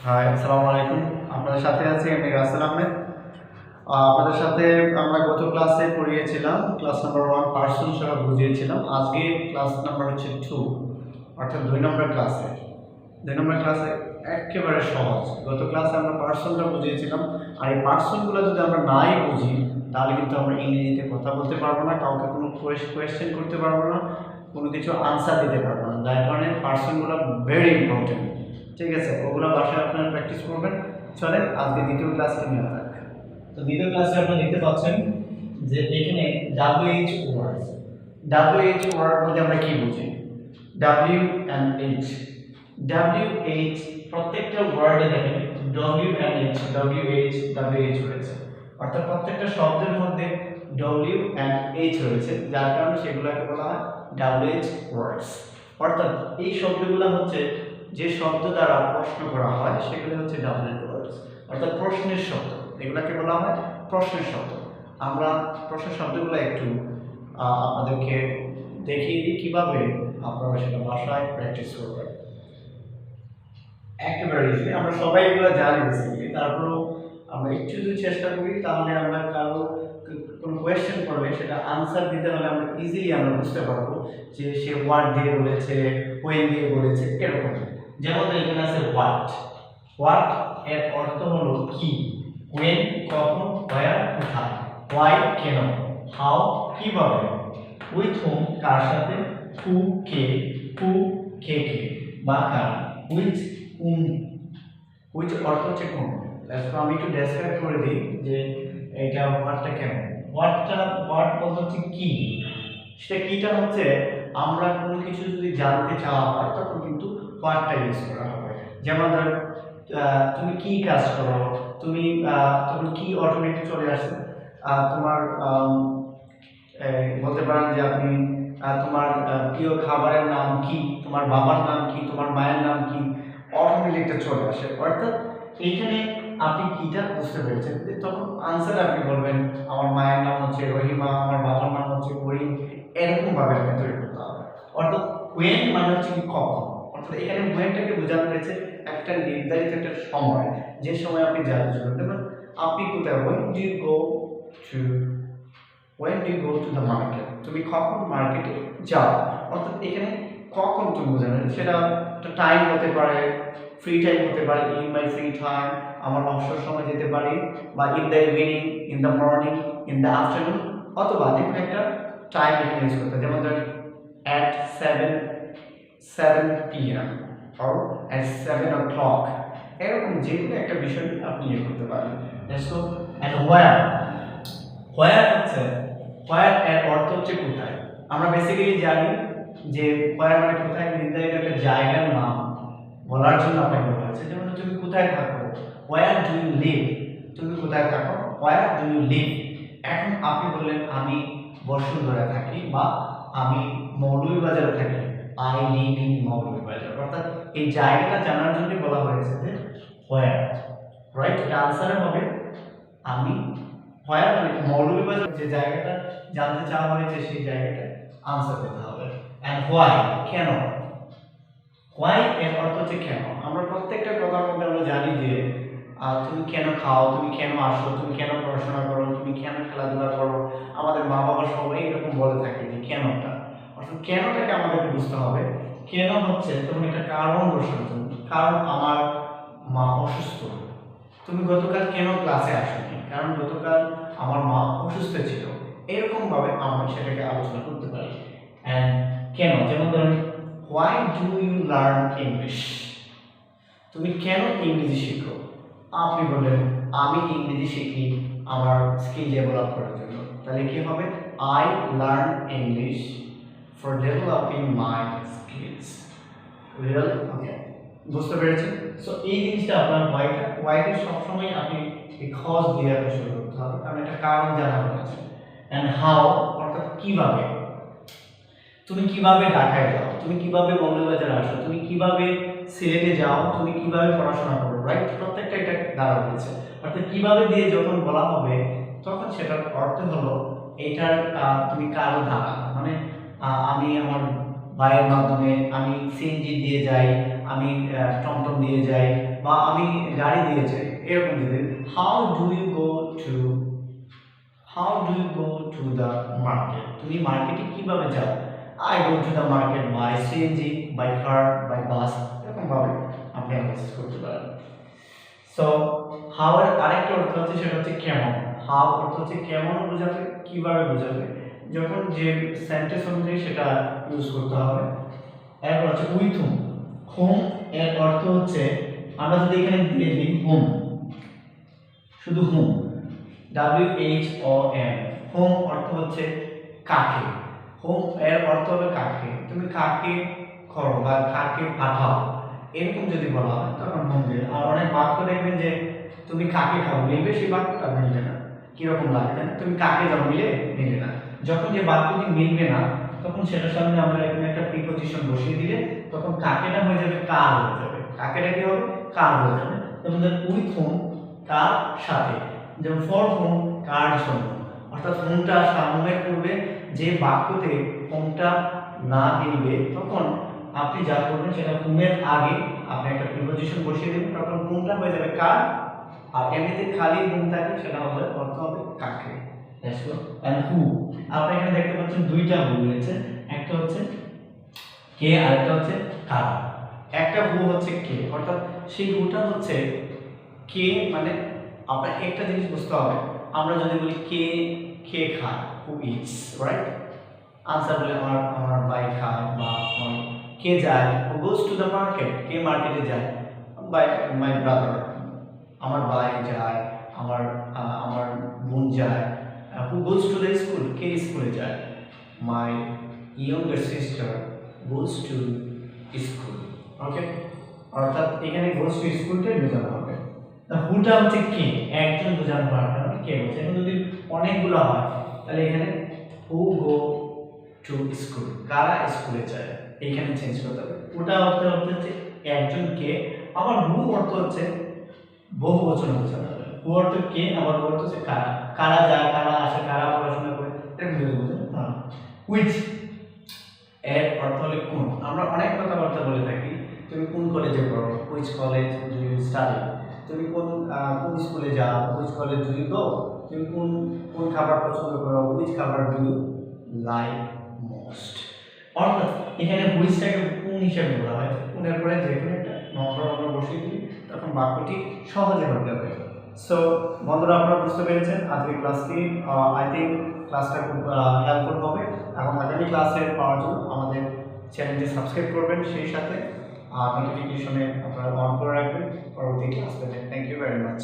High, আসসালামু আলাইকুম। আপনাদের সাথে আছি আমি রাসেল আহমেদ। আপনাদের সাথে আমরা গত ক্লাসে পড়িয়েছিলাম ক্লাস নাম্বার 1 পার্সন সহ বুঝিয়েছিলাম। আজকে ক্লাস নাম্বার হচ্ছে 2, অর্থাৎ 2 নম্বর ক্লাসে। 2 নম্বর ক্লাসে একেবারে সহজ। গত ক্লাসে আমরা পার্সনটা বুঝিয়েছিলাম, আর এই পার্সনগুলো যদি আমরা নাই বুঝি তাহলে কিন্তু আমরা ইংরেজিতে কথা বলতে পারবো না, কাউকে কোনো কোয়েশ্চেন করতে পারবো না, কোনো কিছু আনসার দিতে পারবো না। যার কারণে পার্সনগুলো ভেরি ইম্পর্টেন্ট। ঠিক আছে, ওগুলো বাসায় আপনারা প্র্যাকটিস করবেন। চলেন আজকে দ্বিতীয় ক্লাসে নেওয়া যাক। তো দ্বিতীয় ক্লাসে আপনারা দেখতে পাচ্ছেন যে এখানে WH ওয়ার্ড। WH ওয়ার্ড বলতে আমরা কি বুঝি? W and H। WH প্রত্যেকটা ওয়ার্ডে দেখেন W and H, WH রয়েছে, অর্থাৎ প্রত্যেকটা শব্দের মধ্যে W and H রয়েছে, যার কারণে সেগুলোকে বলা হয় WH ওয়ার্ডস। অর্থাৎ এই শব্দগুলো হচ্ছে যে শব্দ দ্বারা প্রশ্ন করা হয় সেগুলো হচ্ছে WH ওয়ার্ডস, অর্থাৎ প্রশ্নের শব্দ। এগুলোকে বলা হয় প্রশ্নের শব্দ। আমরা প্রশ্নের শব্দগুলো একটু আপনাদেরকে দেখিয়ে দিই কিভাবে আপনারা সেটা ভাষায় প্র্যাকটিস করবেন। একেবারে ইজি, আমরা সবাই এগুলো জানি বেসিক্যালি, তারপরেও আমরা একটু যদি চেষ্টা করি তাহলে আমরা কারো কোনো কোয়েশ্চেন করবে সেটা আনসার দিতে হলে আমরা ইজিলি আমরা বুঝতে পারবো যে সে হোয়াট দিয়ে বলেছে, হোয়েন দিয়ে বলেছে, এরকম। যেমন এখানে আছে হোয়াট। হোয়াট এর অর্থ হলো কি, হোয়েন কখন, হোয়ার কোথায়, হোয়াই কেন, হাউ কিভাবে, উইথ হোম কার সাথে, হু কে, হু কে কে বা কার, উইথ whom, which অর্থ হচ্ছে কোন। আমি একটু ডেসক্রাইব করে দিই যে এটা হোয়াটটা কেন। হোয়াট বলতে হচ্ছে কি। সেটা কিটা হচ্ছে আমরা কোনো কিছু যদি জানতে চাওয়া হয় তখন কিন্তু হোয়াটটা ইউজ করা হবে। যেমন ধর তুমি কি কাজ করো, তুমি তখন কি অটোমেটিক চলে আসে। তোমার বলতে পারেন যে আপনি তোমার প্রিয় খাবারের নাম কি, তোমার বাবার নাম কি, তোমার মায়ের নাম কি, অটোমেটিকটা চলে আসে। অর্থাৎ এইখানে আপনি কিটা বুঝতে পেরেছেন, তখন আনসার আপনি বলবেন আমার মায়ের নাম হচ্ছে রহিমা, আমার বাবার নাম হচ্ছে করিম, এরকম ভাবে আপনি তৈরি করতে হবে। অর্থাৎ হোয়েন মানে হচ্ছে কি কখন। অর্থাৎ এখানে হোয়েনটাকে বোঝানো হয়েছে একটা নির্ধারিত একটা সময়, যে সময় আপনি জানতে চান। যেমন আপনি কোথায়, when do you go to the market, তুমি কখন মার্কেটে যাও। অর্থাৎ এখানে কখন তুমি বোঝানো, সেটা একটা টাইম হতে পারে, ফ্রি টাইম হতে পারে, ইন মাই ফ্রি টাইম, আমার অবসর সময় যেতে পারি, বা in the evening, in the morning, in the afternoon, অথবা যে কোনো একটা টাইম এখানে ইউজ করতে, যেমন ধরেন at 7 p.m. or at 7 o'clock, এরকম যে কোনো একটা বিষয় আপনি ইয়ে করতে পারেন। সো and where হচ্ছে হোয়ার এর অর্থ হচ্ছে কোথায়। আমরা বেসিক্যালি জানি যে হোয়ার মানে কোথায়, নির্ধারিত একটা জায়গার নাম বলার জন্য আপনাকে বলা হয়েছে। যেমন তুমি কোথায় থাকো, হোয়ার ডু ইউ লিভ, তুমি কোথায় থাকো, হোয়ার ডু ইউ লিভ। এখন আপনি বললেন আমি বসুন্ধরা থাকি বা আমি মৌলভীবাজারে থাকি, আই লিভ ইন মৌলভীবাজার। অর্থাৎ এই জায়গাটা জানার জন্য বলা হয়েছে যে হোয়ার। রাইট, এটা আনসারে হবে আমি হোয়ার মানে মৌলভীবাজার, যে জায়গাটা জানতে চাওয়া হয়েছে সেই জায়গাটা আনসার দিতে হবে। এন্ড হোয়াই কেন, হোয়াই এর অর্থ হচ্ছে কেন। আমরা প্রত্যেকটা কথার মধ্যে আমরা জানি যে তুমি কেন খাও, তুমি কেন আসো, তুমি কেন পড়াশোনা করো, তুমি কেন খেলাধুলা করো। আমাদের মা বাবা সবাই এরকম বলে থাকে যে কেনটা, অর্থাৎ কেনটাকে আমাদেরকে বুঝতে হবে। কেন হচ্ছে তখন একটা কারণ দর্শানোর জন্য, কারণ আমার মা অসুস্থ, তুমি গতকাল কেন ক্লাসে আসোনি, কারণ গতকাল আমার মা অসুস্থ ছিল। এরকম ভাবে আমরা সেটাকে আলোচনা করতে পারি। এন্ড কেন, যেমন ধরুন why do you learn English, তুমি কেন ইংরেজি শিখো। আপনি বলেন আমি ইংরেজি শিখি আমার স্কিল ডেভেলপ করার জন্য, তাহলে কি হবে I learn English for developing my skills। Real, okay, বুঝতে পেরেছেন। সো এই জিনিসটা আপনার হোয়াইটা সবসময় আপনি বিকজ দিয়ে শুরু করতে হবে, কারণ এটা কারণ জানা হয়েছে। এন্ড হাউ অর্থাৎ কিভাবে, তুমি কিভাবে ঢাকায় যাও, তুমি কিভাবে মৌলভীবাজারে আসো, তুমি কিভাবে সিলেটে যাও, তুমি কিভাবে পড়াশোনা করো। রাইট, প্রত্যেকটা এটা দ্বারা হয়েছে। অর্থাৎ কিভাবে দিয়ে যখন বলা হবে তখন সেটার অর্থ হলো এটার তুমি কারো দ্বারা, মানে আমি আমার ভাইয়ের মাধ্যমে, আমি সিএনজি দিয়ে যাই, আমি টমটম দিয়ে যাই, বা আমি গাড়ি দিয়ে যাই, এরকম যদি how do you go to the market, তুমি মার্কেটে কিভাবে যাও? I go to the market by CNG, by car, by bus, এরকম ভাবে আপনি অ্যানালাইসিস করতে পারেন। সো হাউ এর আরেকটা অর্থ হচ্ছে, সেটা হচ্ছে কেমন। হাউ অর্থ হচ্ছে কেমন বোঝাবে, কিভাবে বোঝাবে, যখন যে সেন্টেন্স অনুযায়ী সেটা ইউজ করতে হবে। এরপর হচ্ছে উইথ হুম। হোম এর অর্থ হচ্ছে, আমরা যদি এখানে দিয়ে দিই হোম, শুধু হোম, WHOM, হোম অর্থ হচ্ছে কাকে। হোম এর অর্থ হবে কাকে, তুমি কাকে করো বা কাকে পাঠাও, এরকম যদি বলা হয় তখন হোম দিয়ে। আর অনেক বাক্য দেখবেন যে তুমি কাকে খাও, মিলবে সেই বাক্যটা, মিলবে না, কিরকম লাগে না, তুমি কাকে যাও, মিলবে না। যখন যে বাক্যটি মিলবে না তখন সেটার সামনে আমরা এখানে একটা প্রিপজিশন বসিয়ে দিলে তখন কাকেটা হয়ে যাবে কার হয়ে যাবে। কাকেটা কি হবে? কার হয়ে যাবে। যেমন উইথ হোম, কার সাথে, যেমন ফর হোম, কার জন্য। অর্থাৎ হোমটা সামনের পূর্বে যে বাক্যতে হোমটা না মিলবে তখন আপনি যা করবেন সেটা হোমের আগে আপনি একটা প্রিপজিশন বসিয়ে দেবেন, তখন হোমটা হয়ে যাবে কার, আর এমনিতে খালি হোম থাকে সেটা হবে অর্থ হবে কাকে। এন্ড হু, আপনি এখানে দেখতে পাচ্ছেন দুইটা হু রয়েছে, একটা হচ্ছে কে আর একটা হচ্ছে কারা। একটা হু হচ্ছে কে, অর্থাৎ সেই হুটা হচ্ছে কে, মানে আপনার একটা জিনিস বুঝতে হবে, আমরা যদি বলি কে কে খায়, হু ইটস, রাইট? আনসার বলে আমার ভাই খায়, বা কে যায়, who goes to the market, কে মার্কেটে যায়, বাই মাই ব্রাদার, আমার ভাই যায়, আমার আমার বোন যায়। Who goes to the school, কে স্কুলে যায়, my younger sister goes to school. Okay, অর্থাৎ এখানে গোজ টু স্কুলটাই বোঝানো হবে। হুটা হচ্ছে কে, একজন বোঝানো হয় কারণ কে বলছে। এখন যদি অনেকগুলো হয় তাহলে এখানে হু গো টু স্কুল, কারা স্কুলে যায়, এইখানে চেঞ্জ করতে হবে। হুটা অর্থ হচ্ছে একজন কে, আবার হু অর্থ হচ্ছে বহু বচন বোঝানো হবে। হু অর্থ কে, আবার হু অর্থ হচ্ছে কারা, কারা যায়, কারা আসে, কারা পড়াশোনা করে, এরকম যদি বোঝেন তাহলে। হুইচ এর অর্থ হলো কোন। আমরা অনেক কথাবার্তা বলে থাকি, তুমি কোন কলেজে পড়ো, which college do you study, তুমি কোন স্কুলে যাও, which college do you go, তুমি কোন খাবার পছন্দ করো, হুইচ খাবার ডু ইউ লাইক মোস্ট। অর্থাৎ এখানে হুইচটাকে কোন হিসেবে বলা হয়, কোনের পরে যে কোনো একটা নম্বর আমরা বসিয়ে দিই তখন বাক্যটি সহজে হয়ে যাবে। সো বন্ধুরা, আপনারা বুঝতে পেরেছেন আজকের ক্লাসটি। আই থিঙ্ক ক্লাসটা খুব হেল্পফুল হবে, এবং আগামী ক্লাসে পাওয়ার জন্য আমাদের চ্যানেলটি সাবস্ক্রাইব করবেন, সেই সাথে নোটিফিকেশনে আপনারা অন করে রাখবেন পরবর্তী ক্লাস পেতে। Thank you very much.